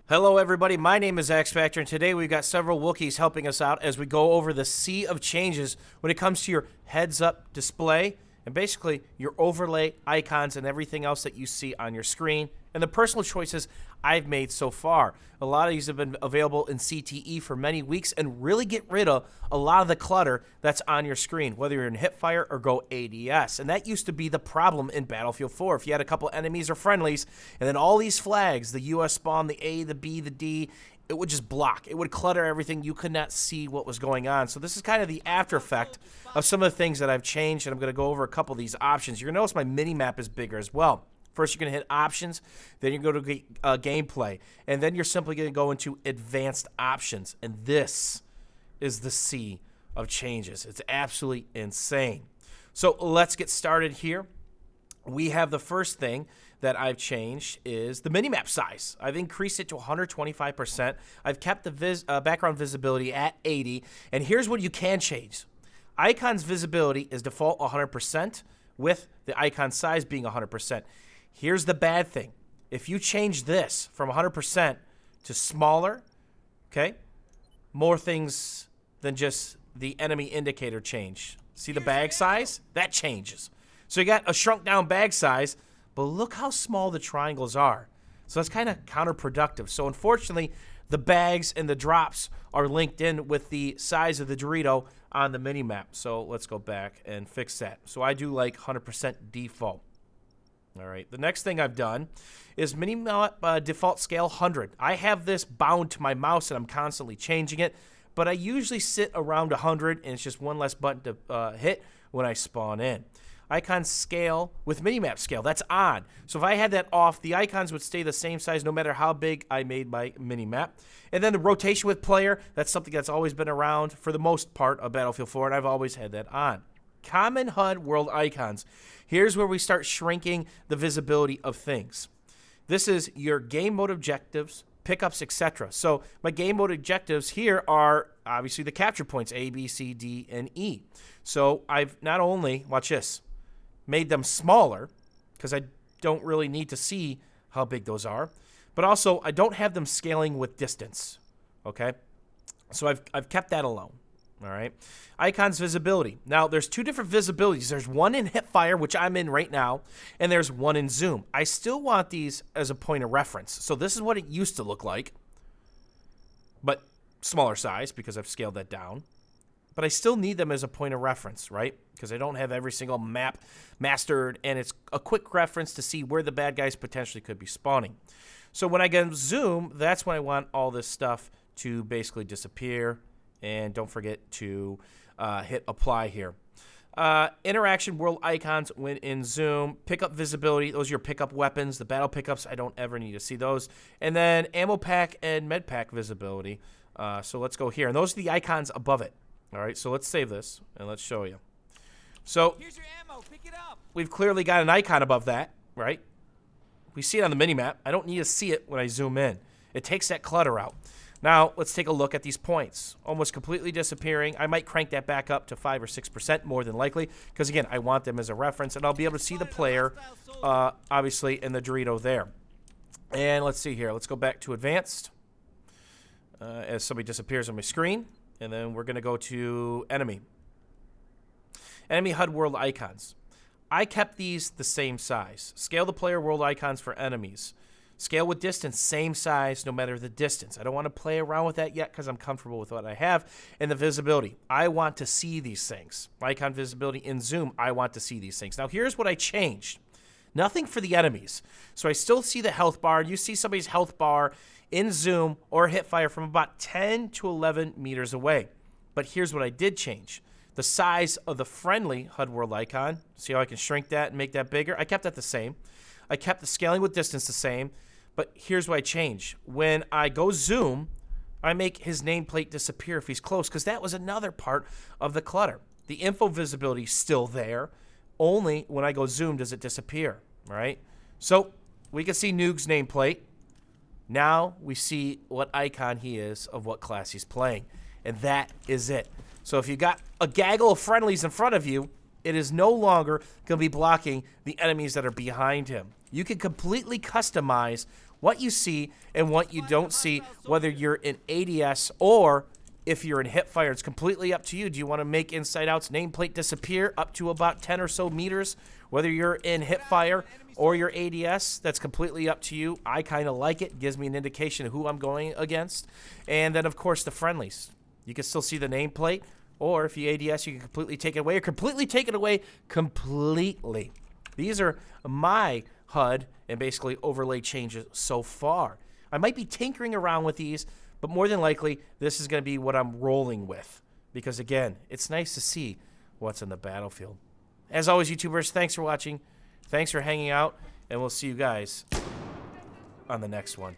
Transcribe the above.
Hello everybody, my name is X Factor, and today we've got several Wookiees helping us out as we go over the sea of changes when it comes to your heads-up display and basically your overlay icons and everything else that you see on your screen and the personal choices I've made so far. A lot of these have been available in CTE for many weeks and really get rid of a lot of the clutter that's on your screen, whether you're in Hipfire or go ADS. And that used to be the problem in Battlefield 4. If you had a couple enemies or friendlies, and then all these flags, the US spawn, the A, the B, the D, it would just block. It would clutter everything. You could not see what was going on. So this is kind of the after effect of some of the things that I've changed, and I'm going to go over a couple of these options. You're going to notice my mini-map is bigger as well. First, you're going to hit options, then you go to gameplay, and then you're simply going to go into advanced options. And this is the sea of changes. It's absolutely insane. So let's get started here. We have the first thing that I've changed is the minimap size. I've increased it to 125%. I've kept the background visibility at 80. And here's what you can change. Icon's visibility is default 100% with the icon size being 100%. Here's the bad thing. If you change this from 100% to smaller, okay, more things than just the enemy indicator change. See the bag size? That changes. So you got a shrunk down bag size, but look how small the triangles are. So that's kind of counterproductive. So unfortunately, the bags and the drops are linked in with the size of the Dorito on the minimap. So let's go back and fix that. So I do like 100% default. All right, the next thing I've done is minimap default scale 100. I have this bound to my mouse and I'm constantly changing it, but I usually sit around 100 and it's just one less button to hit when I spawn in. Icon scale with minimap scale, that's on. So if I had that off, the icons would stay the same size no matter how big I made my minimap. And then the rotation with player, that's something that's always been around for the most part of Battlefield 4, and I've always had that on. Common HUD world icons. Here's where we start shrinking the visibility of things. This is your game mode objectives, pickups, etc. So my game mode objectives here are obviously the capture points, A, B, C, D, and E. So I've not only, watch this, made them smaller because I don't really need to see how big those are, but also I don't have them scaling with distance, okay? So I've kept that alone. All right. Icons visibility. Now, there's two different visibilities. There's one in Hipfire, which I'm in right now, and there's one in Zoom. I still want these as a point of reference. So this is what it used to look like, but smaller size because I've scaled that down. But I still need them as a point of reference, right? Because I don't have every single map mastered, and it's a quick reference to see where the bad guys potentially could be spawning. So when I get Zoom, that's when I want all this stuff to basically disappear. And don't forget to hit apply here. Interaction world icons when in Zoom. Pickup visibility. Those are your pickup weapons. The battle pickups, I don't ever need to see those. And then ammo pack and med pack visibility. So let's go here. And those are the icons above it. All right, so let's save this and let's show you. So here's your ammo. Pick it up. We've clearly got an icon above that, right? We see it on the minimap. I don't need to see it when I zoom in. It takes that clutter out. Now, let's take a look at these points. Almost completely disappearing. I might crank that back up to 5 or 6% more than likely because, again, I want them as a reference, and I'll be able to see the player, obviously, in the Dorito there. And let's see here. Let's go back to advanced as somebody disappears on my screen, and then we're going to go to enemy. Enemy HUD world icons. I kept these the same size. Scale the player world icons for enemies. Scale with distance, same size, no matter the distance. I don't want to play around with that yet because I'm comfortable with what I have. And the visibility, I want to see these things. Icon visibility in Zoom, I want to see these things. Now, here's what I changed. Nothing for the enemies. So I still see the health bar. You see somebody's health bar in Zoom or Hipfire from about 10 to 11 meters away. But here's what I did change. The size of the friendly HUD world icon. See how I can shrink that and make that bigger? I kept that the same. I kept the scaling with distance the same. But here's what I change. When I go Zoom, I make his nameplate disappear if he's close because that was another part of the clutter. The info visibility is still there. Only when I go Zoom does it disappear, right? So we can see Noog's nameplate. Now we see what icon he is of what class he's playing. And that is it. So if you got a gaggle of friendlies in front of you, it is no longer going to be blocking the enemies that are behind him. You can completely customize what you see and what you don't see, whether you're in ADS or if you're in hipfire. It's completely up to you. Do you want to make Inside Out's nameplate disappear up to about 10 or so meters? Whether you're in hipfire or your ADS, that's completely up to you. I kind of like it. Gives me an indication of who I'm going against. And then, of course, the friendlies. You can still see the nameplate, or if you ADS, you can completely take it away, or completely take it away completely. These are my HUD and basically overlay changes so far. I might be tinkering around with these, but more than likely, this is going to be what I'm rolling with. Because, again, it's nice to see what's in the battlefield. As always, YouTubers, thanks for watching. Thanks for hanging out, and we'll see you guys on the next one.